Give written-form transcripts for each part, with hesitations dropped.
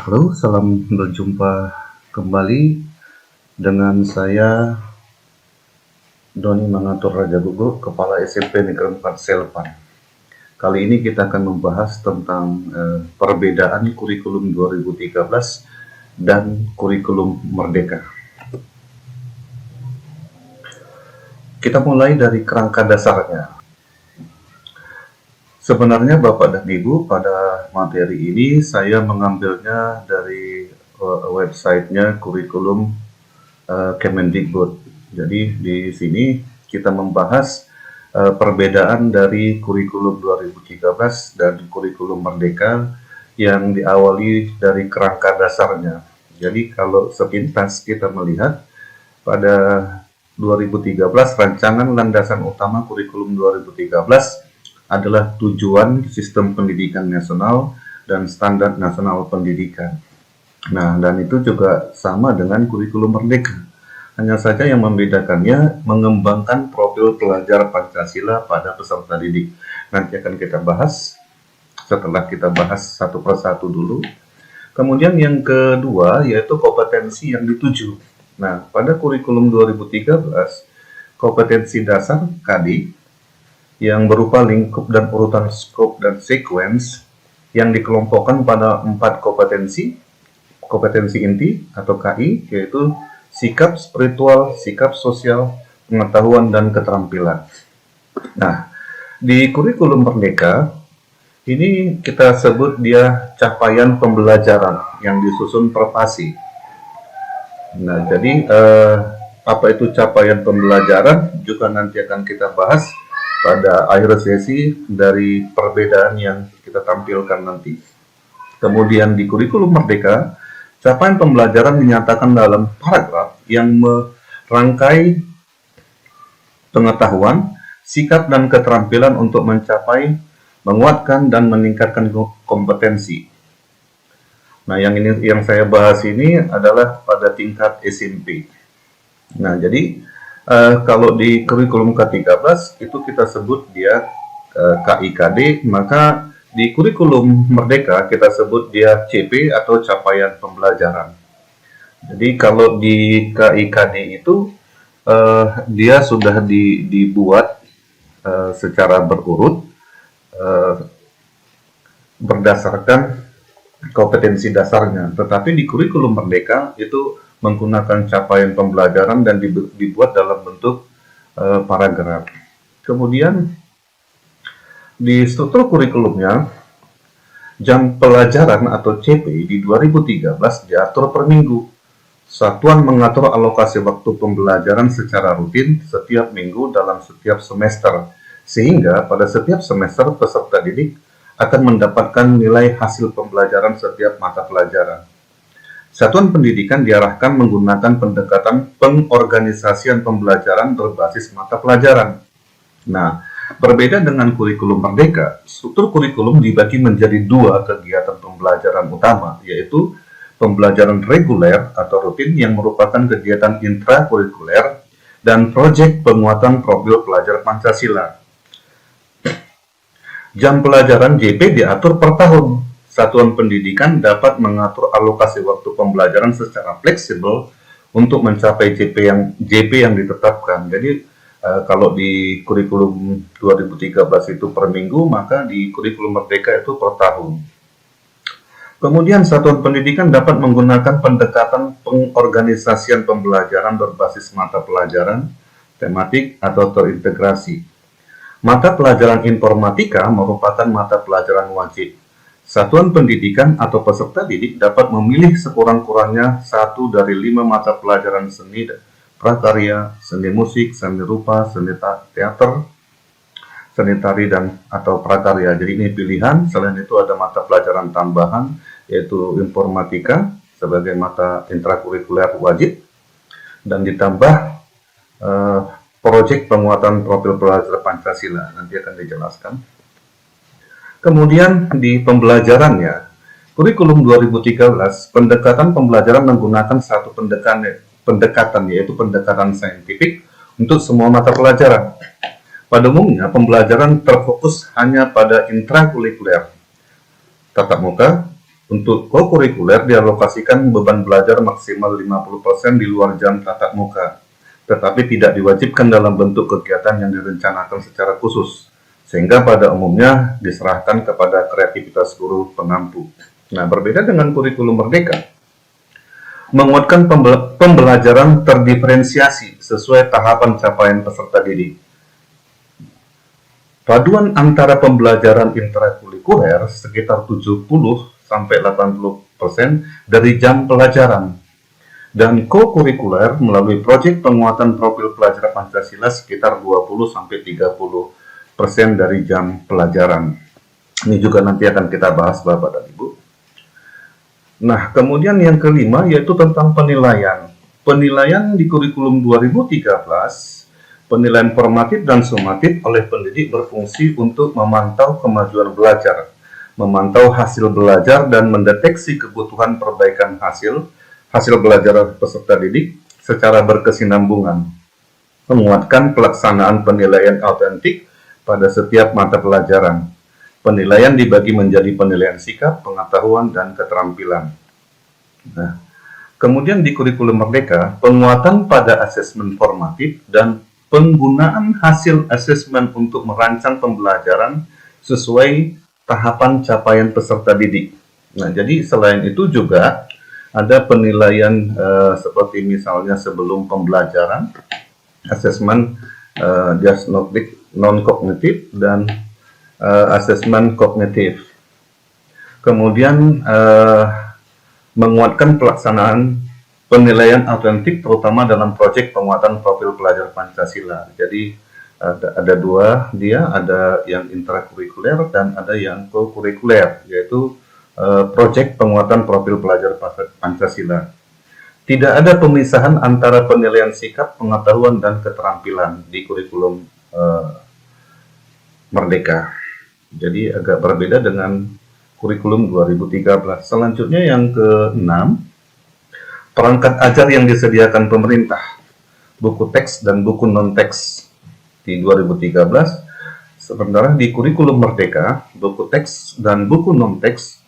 Halo, salam berjumpa kembali dengan saya Doni Mangatur Raja Gugu, Kepala SMP Negeri 4 Selpan. Kali ini kita akan membahas tentang perbedaan kurikulum 2013 dan kurikulum Merdeka. Kita mulai dari kerangka dasarnya. Sebenarnya Bapak dan Ibu, pada materi ini saya mengambilnya dari websitenya kurikulum Kemendikbud. Jadi di sini kita membahas perbedaan dari kurikulum 2013 dan kurikulum Merdeka yang diawali dari kerangka dasarnya. Jadi kalau sepintas kita melihat pada 2013 rancangan landasan utama kurikulum 2013 adalah tujuan sistem pendidikan nasional dan standar nasional pendidikan. Nah, dan itu juga sama dengan kurikulum Merdeka. Hanya saja yang membedakannya mengembangkan profil pelajar Pancasila pada peserta didik. Nanti akan kita bahas setelah kita bahas satu persatu dulu. Kemudian yang kedua yaitu kompetensi yang dituju. Nah, pada kurikulum 2013, kompetensi dasar KD yang berupa lingkup dan urutan skop dan sequence yang dikelompokkan pada 4 kompetensi inti atau KI, yaitu sikap spiritual, sikap sosial, pengetahuan, dan keterampilan. Nah, di kurikulum Merdeka, ini kita sebut dia capaian pembelajaran yang disusun per fase. Nah, jadi apa itu capaian pembelajaran juga nanti akan kita bahas pada akhir sesi dari perbedaan yang kita tampilkan nanti. Kemudian di kurikulum Merdeka, capaian pembelajaran dinyatakan dalam paragraf yang merangkai pengetahuan, sikap dan keterampilan untuk mencapai, menguatkan dan meningkatkan kompetensi. Nah, yang saya bahas ini adalah pada tingkat SMP. Nah, jadi kalau di kurikulum K13 itu kita sebut dia KIKD, maka di kurikulum Merdeka kita sebut dia CP atau capaian pembelajaran. Jadi kalau di KIKD itu dia sudah dibuat secara berurut berdasarkan kompetensi dasarnya. Tetapi di kurikulum Merdeka itu menggunakan capaian pembelajaran dan dibuat dalam bentuk paragraf. Kemudian di struktur kurikulumnya, jam pelajaran atau CP di 2013 diatur per minggu. Satuan mengatur alokasi waktu pembelajaran secara rutin setiap minggu dalam setiap semester, sehingga pada setiap semester peserta didik akan mendapatkan nilai hasil pembelajaran setiap mata pelajaran. Satuan pendidikan diarahkan menggunakan pendekatan pengorganisasian pembelajaran berbasis mata pelajaran. Nah, berbeda dengan kurikulum Merdeka, struktur kurikulum dibagi menjadi 2 kegiatan pembelajaran utama, yaitu pembelajaran reguler atau rutin yang merupakan kegiatan intrakurikuler dan proyek penguatan profil pelajar Pancasila. Jam pelajaran JP diatur per tahun. Satuan pendidikan dapat mengatur alokasi waktu pembelajaran secara fleksibel untuk mencapai JP yang ditetapkan. Jadi kalau di kurikulum 2013 itu per minggu, maka di kurikulum Merdeka itu per tahun. Kemudian satuan pendidikan dapat menggunakan pendekatan pengorganisasian pembelajaran berbasis mata pelajaran, tematik, atau terintegrasi. Mata pelajaran informatika merupakan mata pelajaran wajib. Satuan pendidikan atau peserta didik dapat memilih sekurang-kurangnya 1 dari 5 mata pelajaran seni, prakarya, seni musik, seni rupa, seni teater, seni tari, dan atau prakarya. Jadi ini pilihan. Selain itu ada mata pelajaran tambahan, yaitu informatika sebagai mata intrakurikuler wajib, dan ditambah proyek penguatan profil pelajar Pancasila. Nanti akan dijelaskan. Kemudian di pembelajarannya, kurikulum 2013, pendekatan pembelajaran menggunakan satu pendekatan yaitu pendekatan saintifik untuk semua mata pelajaran. Pada umumnya, pembelajaran terfokus hanya pada intrakurikuler, tatap muka, Untuk co-kurikuler dialokasikan beban belajar maksimal 50% di luar jam tatap muka, tetapi tidak diwajibkan dalam bentuk kegiatan yang direncanakan secara khusus, sehingga pada umumnya diserahkan kepada kreativitas guru pengampu. Nah, berbeda dengan kurikulum merdeka, menguatkan pembelajaran terdiferensiasi sesuai tahapan capaian peserta didik. Paduan antara pembelajaran intrakurikuler sekitar 70-80% dari jam pelajaran, dan co-kurikuler melalui proyek penguatan profil pelajar Pancasila sekitar 20-30% dari jam pelajaran. Ini juga nanti akan kita bahas Bapak dan Ibu. Nah, kemudian yang kelima yaitu tentang penilaian. Penilaian di kurikulum 2013, penilaian formatif dan sumatif oleh pendidik berfungsi untuk memantau kemajuan belajar, memantau hasil belajar dan mendeteksi kebutuhan perbaikan hasil belajar peserta didik secara berkesinambungan, menguatkan pelaksanaan penilaian autentik pada setiap mata pelajaran. Penilaian dibagi menjadi penilaian sikap, pengetahuan, dan keterampilan. Nah, kemudian di kurikulum merdeka, penguatan pada asesmen formatif dan penggunaan hasil asesmen untuk merancang pembelajaran sesuai tahapan capaian peserta didik. Nah, jadi selain itu juga ada penilaian seperti misalnya sebelum pembelajaran, asesmen diagnostik non-kognitif dan asesmen kognitif. Kemudian menguatkan pelaksanaan penilaian autentik terutama dalam proyek penguatan profil pelajar Pancasila. Jadi ada dua, ada yang intrakurikuler dan ada yang co-kurikuler, yaitu proyek penguatan profil pelajar Pancasila. Tidak ada pemisahan antara penilaian sikap, pengetahuan, dan keterampilan di kurikulum merdeka. Jadi agak berbeda dengan kurikulum 2013. Selanjutnya yang ke-6, perangkat ajar yang disediakan pemerintah, buku teks dan buku non-teks di 2013. Sebenarnya di kurikulum merdeka, buku teks dan buku non-teks,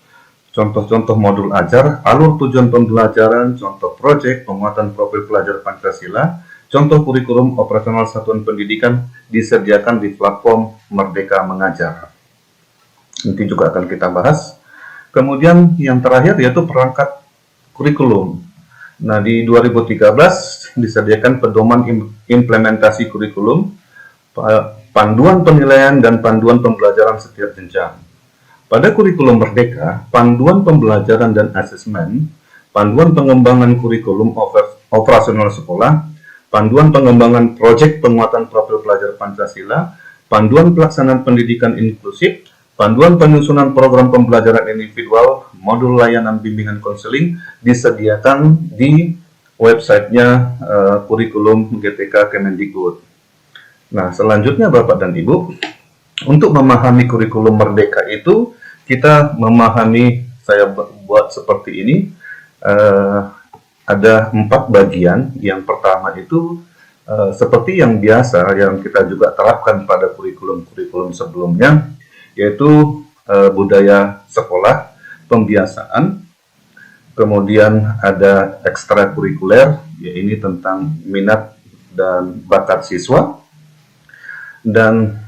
contoh-contoh modul ajar, alur tujuan pembelajaran, contoh proyek, penguatan profil pelajar Pancasila, contoh kurikulum operasional satuan pendidikan disediakan di platform Merdeka Mengajar. Nanti juga akan kita bahas. Kemudian yang terakhir yaitu perangkat kurikulum. Nah, di 2013 disediakan pedoman implementasi kurikulum, panduan penilaian dan panduan pembelajaran setiap jenjang. Pada kurikulum merdeka, panduan pembelajaran dan asesmen, panduan pengembangan kurikulum operasional sekolah, panduan pengembangan proyek penguatan profil pelajar Pancasila, panduan pelaksanaan pendidikan inklusif, panduan penyusunan program pembelajaran individual, modul layanan bimbingan konseling disediakan di websitenya kurikulum GTK Kemendikbud. Nah, selanjutnya Bapak dan Ibu, untuk memahami kurikulum merdeka itu, kita memahami, saya buat seperti ini, ada 4 bagian. Yang pertama itu seperti yang biasa, yang kita juga terapkan pada kurikulum-kurikulum sebelumnya, yaitu budaya sekolah, pembiasaan, kemudian ada ekstrakurikuler, ya ini tentang minat dan bakat siswa, dan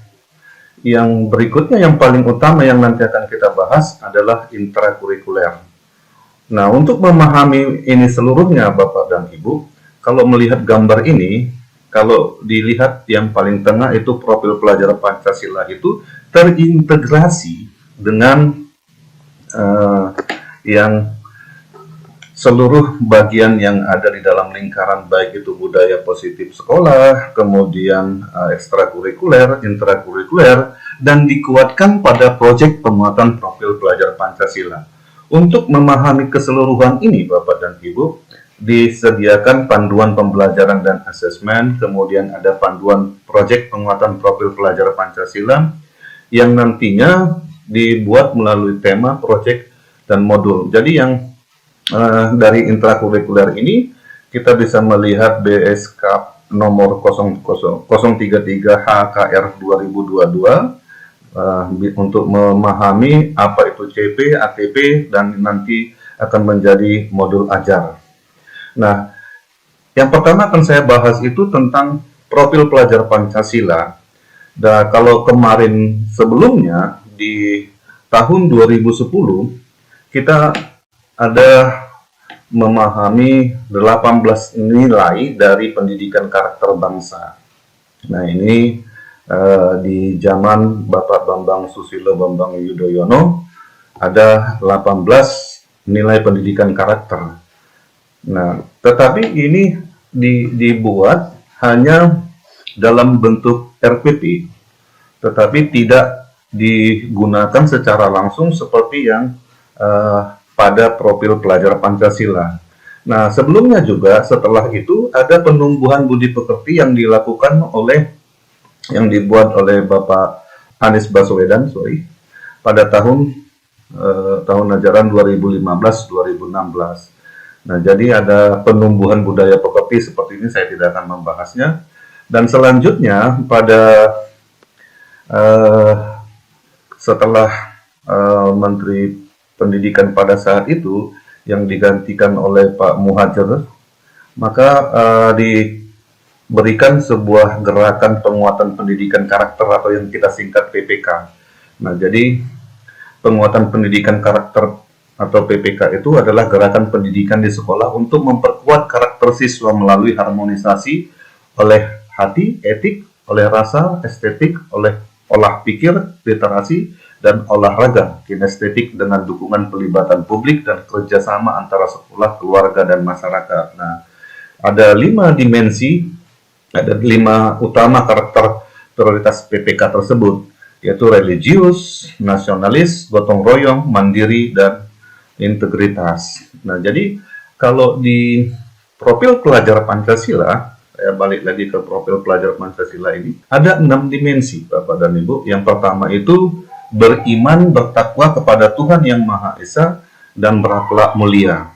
yang berikutnya yang paling utama yang nanti akan kita bahas adalah intrakurikuler. Nah, untuk memahami ini seluruhnya Bapak dan Ibu, kalau melihat gambar ini, kalau dilihat yang paling tengah itu profil pelajar Pancasila itu terintegrasi dengan yang seluruh bagian yang ada di dalam lingkaran, baik itu budaya positif sekolah, kemudian ekstrakurikuler, intrakurikuler, dan dikuatkan pada proyek penguatan profil pelajar Pancasila. Untuk memahami keseluruhan ini Bapak dan Ibu, disediakan panduan pembelajaran dan asesmen, kemudian ada panduan proyek penguatan profil pelajar Pancasila, yang nantinya dibuat melalui tema, proyek, dan modul. Jadi yang dari intrakurikuler ini kita bisa melihat BSK nomor 033 HKR 2022, untuk memahami apa itu CP, ATP, dan nanti akan menjadi modul ajar. Nah, yang pertama akan saya bahas itu tentang profil pelajar Pancasila. Dan kalau kemarin sebelumnya di tahun 2010 kita ada memahami 18 nilai dari pendidikan karakter bangsa. Nah, ini di zaman Bapak Bambang Susilo Bambang Yudhoyono ada 18 nilai pendidikan karakter. Nah, tetapi ini dibuat hanya dalam bentuk RPP, tetapi tidak digunakan secara langsung seperti yang pada profil pelajar Pancasila. Nah, sebelumnya juga setelah itu ada penumbuhan budi pekerti yang dilakukan yang dibuat oleh Bapak Anies Baswedan, pada tahun ajaran 2015-2016. Nah, jadi ada penumbuhan budaya pekerti seperti ini, saya tidak akan membahasnya. Dan selanjutnya pada setelah Menteri Pendidikan pada saat itu yang digantikan oleh Pak Muhajir, maka diberikan sebuah gerakan penguatan pendidikan karakter atau yang kita singkat PPK. Nah, jadi penguatan pendidikan karakter atau PPK itu adalah gerakan pendidikan di sekolah untuk memperkuat karakter siswa melalui harmonisasi oleh hati, etik, oleh rasa, estetik, oleh olah pikir, literasi, dan olahraga, kinestetik dengan dukungan pelibatan publik dan kerjasama antara sekolah, keluarga, dan masyarakat. Nah, ada 5 dimensi, ada 5 utama karakter prioritas PPK tersebut, yaitu religius, nasionalis, gotong royong, mandiri, dan integritas. Nah, jadi kalau di profil pelajar Pancasila, saya balik lagi ke profil pelajar Pancasila ini, ada 6 dimensi, Bapak dan Ibu. Yang pertama itu beriman, bertakwa kepada Tuhan Yang Maha Esa, dan berakhlak mulia.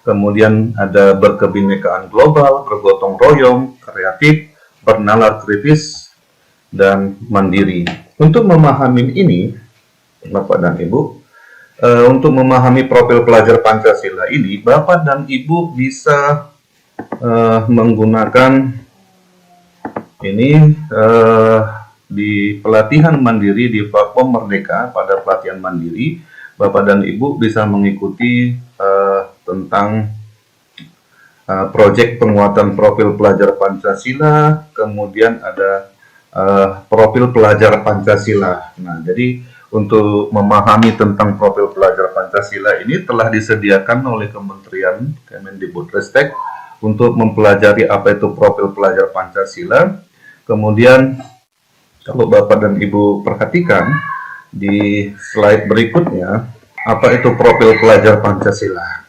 Kemudian ada berkebinekaan global, bergotong royong, kreatif, bernalar kritis, dan mandiri. Untuk memahami ini, Bapak dan Ibu, untuk memahami profil pelajar Pancasila ini, Bapak dan Ibu bisa menggunakan ini di pelatihan mandiri di platform Merdeka. Pada pelatihan mandiri, Bapak dan Ibu bisa mengikuti tentang proyek penguatan profil pelajar Pancasila, kemudian ada profil pelajar Pancasila. Nah, jadi untuk memahami tentang profil pelajar Pancasila ini telah disediakan oleh Kementerian Kemendikbudristek untuk mempelajari apa itu profil pelajar Pancasila. Kemudian kalau Bapak dan Ibu perhatikan di slide berikutnya, apa itu profil pelajar Pancasila?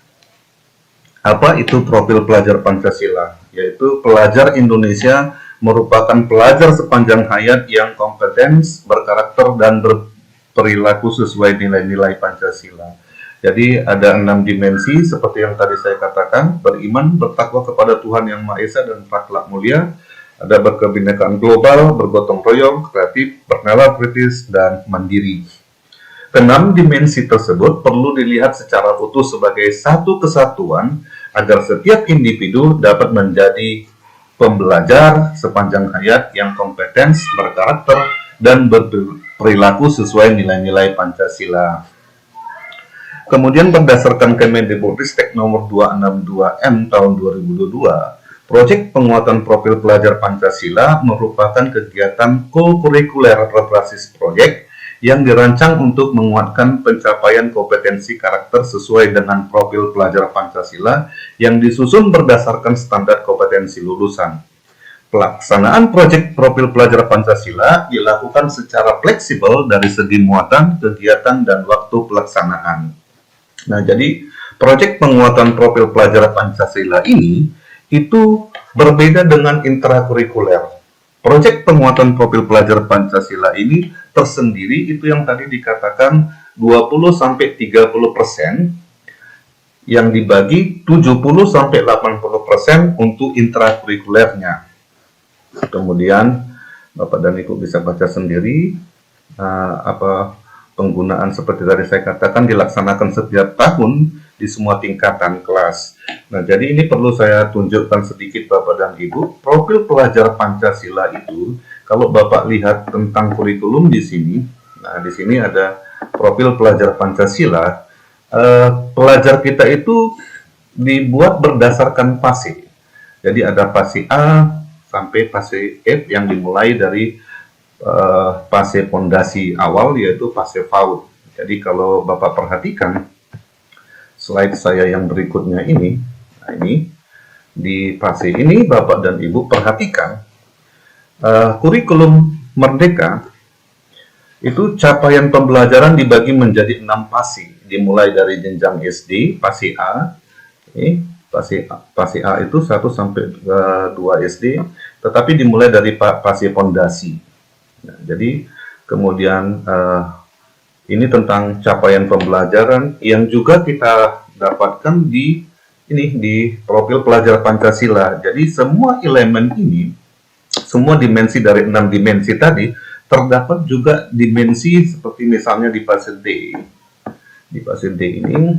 Apa itu profil pelajar Pancasila? Yaitu pelajar Indonesia merupakan pelajar sepanjang hayat yang kompeten, berkarakter, dan berperilaku sesuai nilai-nilai Pancasila. Jadi ada 6 dimensi seperti yang tadi saya katakan: beriman, bertakwa kepada Tuhan Yang Maha Esa, dan berakhlak mulia. Ada berkebinekaan global, bergotong royong, kreatif, bernalar kritis, dan mandiri. Ke-6 dimensi tersebut perlu dilihat secara utuh sebagai satu kesatuan agar setiap individu dapat menjadi pembelajar sepanjang hayat yang kompeten, berkarakter, dan berperilaku sesuai nilai-nilai Pancasila. Kemudian berdasarkan Kemendikbudristek nomor 262M tahun 2022, proyek penguatan profil pelajar Pancasila merupakan kegiatan co-kurikuler berbasis proyek yang dirancang untuk menguatkan pencapaian kompetensi karakter sesuai dengan profil pelajar Pancasila yang disusun berdasarkan standar kompetensi lulusan. Pelaksanaan proyek profil pelajar Pancasila dilakukan secara fleksibel dari segi muatan, kegiatan, dan waktu pelaksanaan. Nah, jadi proyek penguatan profil pelajar Pancasila ini itu berbeda dengan intrakurikuler. Proyek penguatan profil pelajar Pancasila ini tersendiri, itu yang tadi dikatakan 20-30%, yang dibagi 70-80% untuk intrakurikulernya. Kemudian Bapak dan Ibu bisa baca sendiri penggunaan seperti tadi saya katakan dilaksanakan setiap tahun di semua tingkatan kelas. Nah, jadi ini perlu saya tunjukkan sedikit Bapak dan Ibu, profil pelajar Pancasila itu, kalau Bapak lihat tentang kurikulum di sini, nah di sini ada profil pelajar Pancasila. Pelajar kita itu dibuat berdasarkan fase. Jadi ada fase A sampai fase F yang dimulai dari fase pondasi awal, yaitu fase PAUD. Jadi kalau Bapak perhatikan slide saya yang berikutnya ini, nah ini di fase ini Bapak dan Ibu perhatikan kurikulum Merdeka itu capaian pembelajaran dibagi menjadi 6 fase, dimulai dari jenjang SD, fase A, fase A itu 1 sampai 2 SD, tetapi dimulai dari fase pondasi. Nah, jadi kemudian ini tentang capaian pembelajaran yang juga kita dapatkan di profil pelajar Pancasila. Jadi semua elemen ini, semua dimensi dari 6 dimensi tadi terdapat juga dimensi seperti misalnya di fase D. Di fase D ini,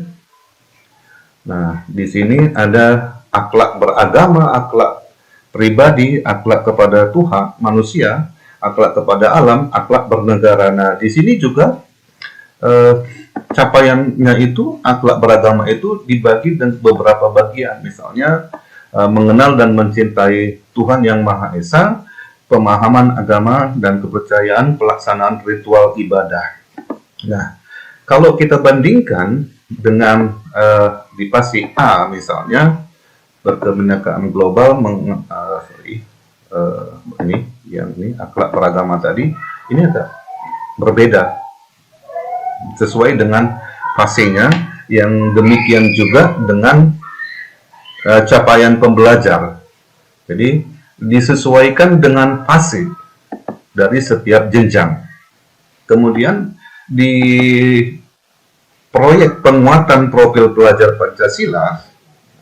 nah di sini ada akhlak beragama, akhlak pribadi, akhlak kepada Tuhan, manusia, akhlak kepada alam, akhlak bernegara. Nah, di sini juga capaiannya itu, akhlak beragama itu dibagi dan beberapa bagian. Misalnya, mengenal dan mencintai Tuhan Yang Maha Esa, pemahaman agama dan kepercayaan, pelaksanaan ritual ibadah. Nah, kalau kita bandingkan dengan di fase A misalnya, berkebinekaan global, ini akhlak beragama tadi, ini agak berbeda sesuai dengan fasenya, yang demikian juga dengan capaian pembelajar. Jadi disesuaikan dengan fase dari setiap jenjang. Kemudian di proyek penguatan profil pelajar Pancasila,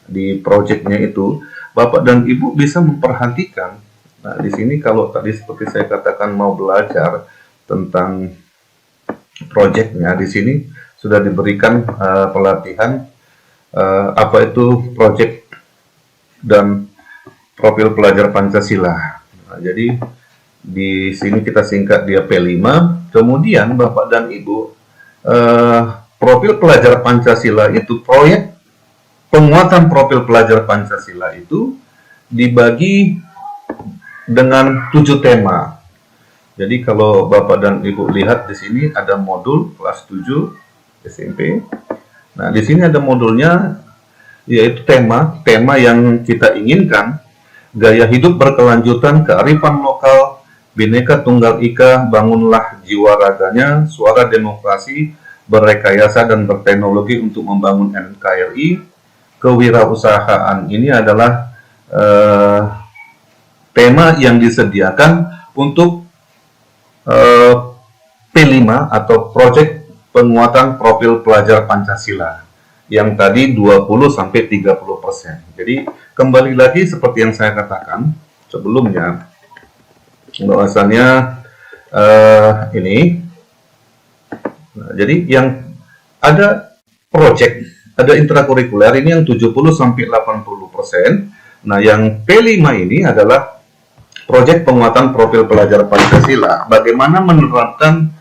di proyeknya itu Bapak dan Ibu bisa memperhatikan. Nah, di sini kalau tadi seperti saya katakan mau belajar tentang proyeknya, di sini sudah diberikan pelatihan apa itu proyek dan profil pelajar Pancasila. Nah, jadi di sini kita singkat dia P5. Kemudian Bapak dan Ibu, profil pelajar Pancasila itu, proyek penguatan profil pelajar Pancasila itu dibagi dengan 7 tema. Jadi kalau Bapak dan Ibu lihat di sini ada modul kelas 7 SMP. Nah, di sini ada modulnya, yaitu tema yang kita inginkan: gaya hidup berkelanjutan, kearifan lokal, Bhinneka Tunggal Ika, bangunlah jiwa raganya, suara demokrasi, berrekayasa dan berteknologi untuk membangun NKRI, kewirausahaan. Ini adalah tema yang disediakan untuk P5 atau proyek penguatan profil pelajar Pancasila yang tadi 20-30%. Jadi kembali lagi seperti yang saya katakan sebelumnya, bahwasannya ini, nah, jadi yang ada proyek, ada intrakurikuler ini yang 70-80%. Nah, yang P5 ini adalah proyek penguatan profil pelajar Pancasila. Bagaimana menerapkan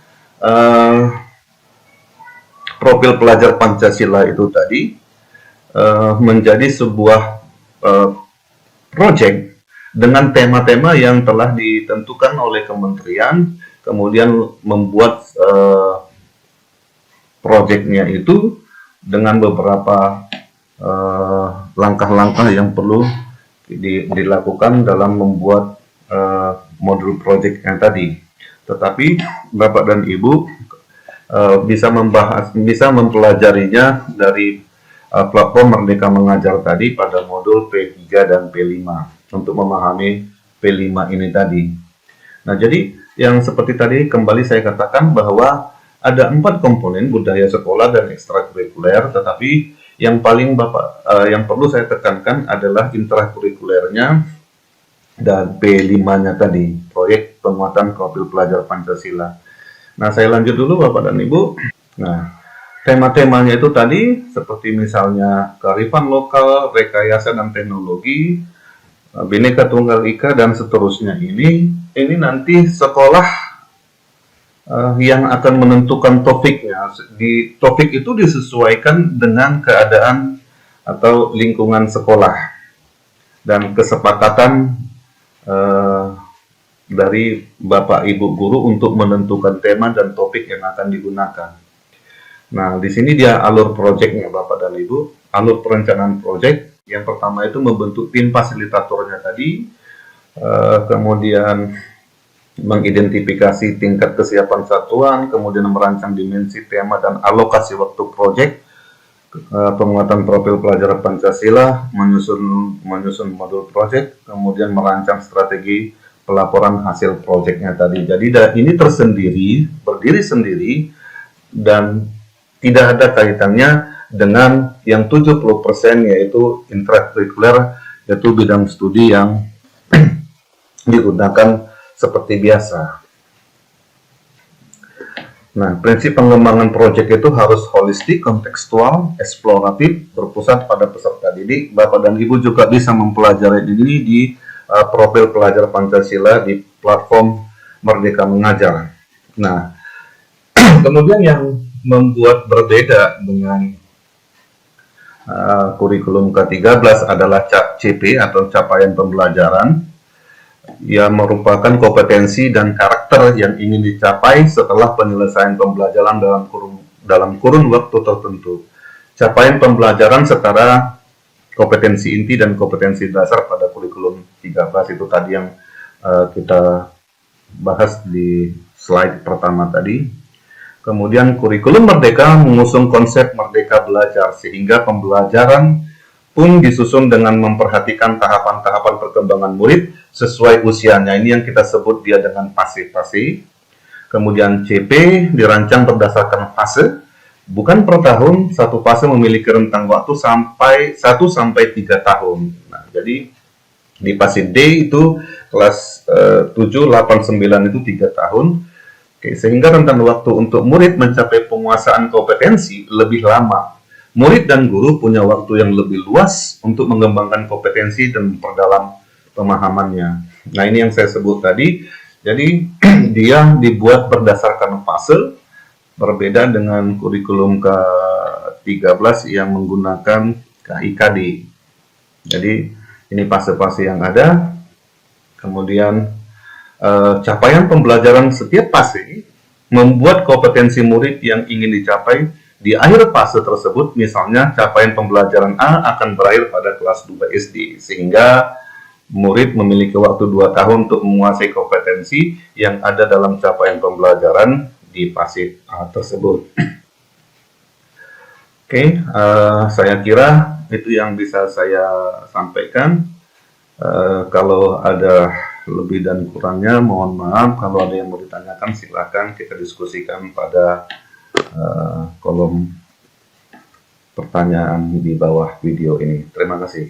profil pelajar Pancasila itu tadi menjadi sebuah proyek dengan tema-tema yang telah ditentukan oleh kementerian, kemudian membuat proyeknya itu dengan beberapa langkah-langkah yang perlu dilakukan dalam membuat modul proyek yang tadi. Tetapi Bapak dan Ibu bisa mempelajarinya dari platform Merdeka Mengajar tadi pada modul P3 dan P5 untuk memahami P5 ini tadi. Nah, jadi yang seperti tadi kembali saya katakan bahwa ada 4 komponen budaya sekolah dan ekstrakurikuler, tetapi yang paling yang perlu saya tekankan adalah intrakurikulernya dan P5-nya tadi, proyek penguatan profil pelajar Pancasila. Nah, saya lanjut dulu Bapak dan Ibu. Nah, tema-temanya itu tadi seperti misalnya kearifan lokal, rekayasa dan teknologi, Bhinneka Tunggal Ika dan seterusnya ini nanti sekolah yang akan menentukan topiknya. Di topik itu disesuaikan dengan keadaan atau lingkungan sekolah dan kesepakatan dari Bapak Ibu guru untuk menentukan tema dan topik yang akan digunakan. Nah, di sini dia alur proyeknya Bapak dan Ibu. Alur perencanaan proyek yang pertama itu membentuk tim fasilitatornya tadi, kemudian mengidentifikasi tingkat kesiapan satuan, kemudian merancang dimensi tema dan alokasi waktu proyek, penguatan profil pelajar Pancasila, menyusun modul proyek, kemudian merancang strategi pelaporan hasil proyeknya tadi. Jadi ini tersendiri, berdiri sendiri, dan tidak ada kaitannya dengan yang 70% yaitu intrakurikuler, yaitu bidang studi yang digunakan seperti biasa. Nah, prinsip pengembangan proyek itu harus holistik, kontekstual, eksploratif, berpusat pada peserta didik. Bapak dan Ibu juga bisa mempelajari ini di profil pelajar Pancasila di platform Merdeka Mengajar. Nah, kemudian yang membuat berbeda dengan kurikulum ke-13 adalah CP atau capaian pembelajaran, yang merupakan kompetensi dan karakter yang ingin dicapai setelah penyelesaian pembelajaran dalam kurun waktu tertentu. Capaian pembelajaran setara kompetensi inti dan kompetensi dasar pada kurikulum 13 itu tadi yang kita bahas di slide pertama tadi. Kemudian kurikulum Merdeka mengusung konsep Merdeka Belajar, sehingga pembelajaran pun disusun dengan memperhatikan tahapan-tahapan perkembangan murid sesuai usianya. Ini yang kita sebut dia dengan fase-fase. Kemudian CP dirancang berdasarkan fase, bukan per tahun. Satu fase memiliki rentang waktu sampai 1 sampai 3 tahun. Nah, jadi di fase D itu kelas 7, 8, 9 itu 3 tahun. Oke, sehingga rentang waktu untuk murid mencapai penguasaan kompetensi lebih lama. Murid dan guru punya waktu yang lebih luas untuk mengembangkan kompetensi dan memperdalam pemahamannya. Nah, ini yang saya sebut tadi. Jadi, dia dibuat berdasarkan fase, berbeda dengan kurikulum ke-13 yang menggunakan KIKD. Jadi, ini fase-fase yang ada. Kemudian, capaian pembelajaran setiap fase membuat kompetensi murid yang ingin dicapai di akhir fase tersebut. Misalnya capaian pembelajaran A akan berakhir pada kelas 2 SD, sehingga murid memiliki waktu 2 tahun untuk menguasai kompetensi yang ada dalam capaian pembelajaran di fase A tersebut. Oke, saya kira itu yang bisa saya sampaikan. Kalau ada lebih dan kurangnya mohon maaf. Kalau ada yang mau ditanyakan silakan kita diskusikan pada kolom pertanyaan di bawah video ini. Terima kasih.